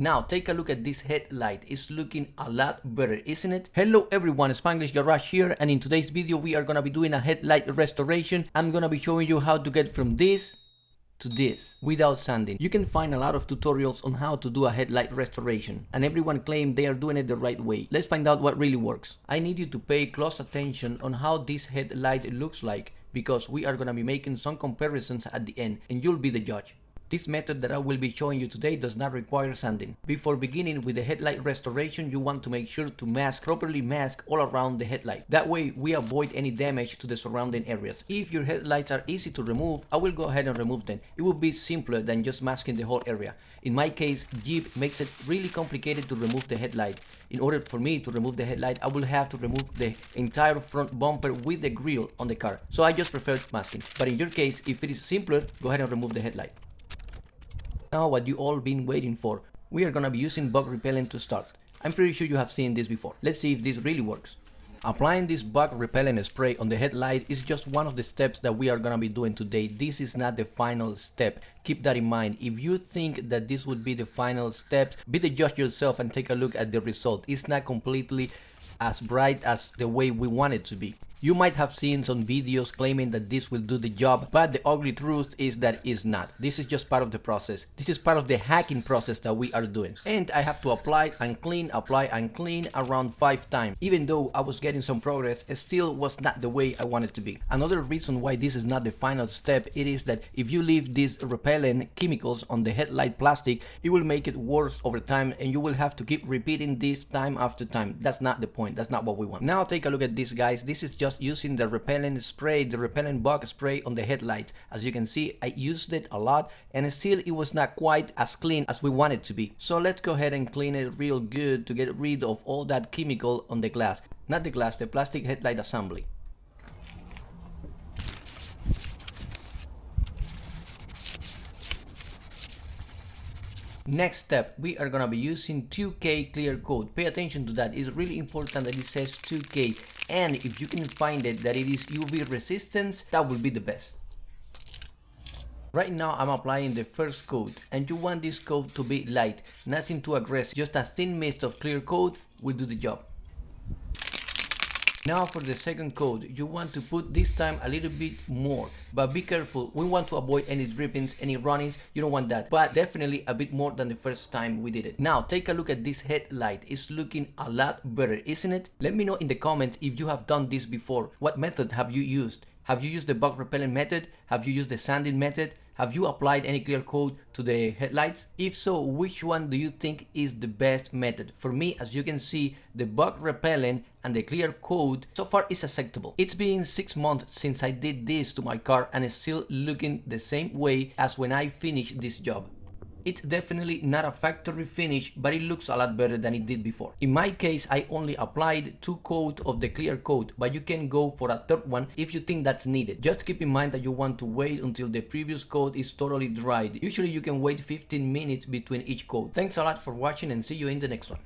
Now take a look at this headlight. It's looking a lot better, isn't it? Hello everyone, Spanglish Garage here, and in today's video we are gonna be doing a headlight restoration. I'm gonna be showing you how to get from this to this without sanding. You can find a lot of tutorials on how to do a headlight restoration, and everyone claims they are doing it the right way. Let's find out what really works. I need you to pay close attention on how this headlight looks like, because we are gonna be making some comparisons at the end and you'll be the judge. This method that I will be showing you today does not require sanding. Before beginning with the headlight restoration, you want to make sure to properly mask all around the headlight. That way we avoid any damage to the surrounding areas. If your headlights are easy to remove, I will go ahead and remove them. It will be simpler than just masking the whole area. In my case, Jeep makes it really complicated to remove the headlight. In order for me to remove the headlight, I will have to remove the entire front bumper with the grille on the car. So I just prefer masking. But in your case, if it is simpler, go ahead and remove the headlight. Now what you all been waiting for, we are gonna be using bug repellent to start. I'm pretty sure you have seen this before. Let's see if this really works. Applying this bug repellent spray on the headlight is just one of the steps that we are gonna be doing today. This is not the final step. Keep that in mind. If you think that this would be the final steps, be the judge yourself and take a look at the result. It's not completely as bright as the way we want it to be. You might have seen some videos claiming that this will do the job, but the ugly truth is that it's not. This is just part of the process. This is part of the hacking process that we are doing. And I have to apply and clean around 5 times. Even though I was getting some progress, it still was not the way I wanted to be. Another reason why this is not the final step, it is that if you leave these repellent chemicals on the headlight plastic, it will make it worse over time and you will have to keep repeating this time after time. That's not the point. That's not what we want. Now take a look at this, guys. This is just using the repellent spray, the repellent bug spray on the headlights. As you can see, I used it a lot and still it was not quite as clean as we want it to be. So let's go ahead and clean it real good to get rid of all that chemical on the glass. Not the glass, the plastic headlight assembly. Next step, we are gonna be using 2K clear coat. Pay attention to that. It's really important that it says 2K, and if you can find it that it is UV resistance, that will be the best. Right now I'm applying the first coat, and you want this coat to be light, nothing too aggressive. Just a thin mist of clear coat will do the job. Now for the second coat, you want to put this time a little bit more, but be careful. We want to avoid any drippings, any runnings. You don't want that, but definitely a bit more than the first time we did it. Now take a look at this headlight. It's looking a lot better, isn't it? Let me know in the comments if you have done this before. What method have you used? Have you used the bug repellent method? Have you used the sanding method? Have you applied any clear coat to the headlights? If so, which one do you think is the best method? For me, as you can see, the bug repellent and the clear coat so far is acceptable. It's been 6 months since I did this to my car and it's still looking the same way as when I finished this job. It's definitely not a factory finish, but it looks a lot better than it did before. In my case, I only applied 2 coats of the clear coat, but you can go for a third one if you think that's needed. Just keep in mind that you want to wait until the previous coat is totally dried. Usually you can wait 15 minutes between each coat. Thanks a lot for watching and see you in the next one.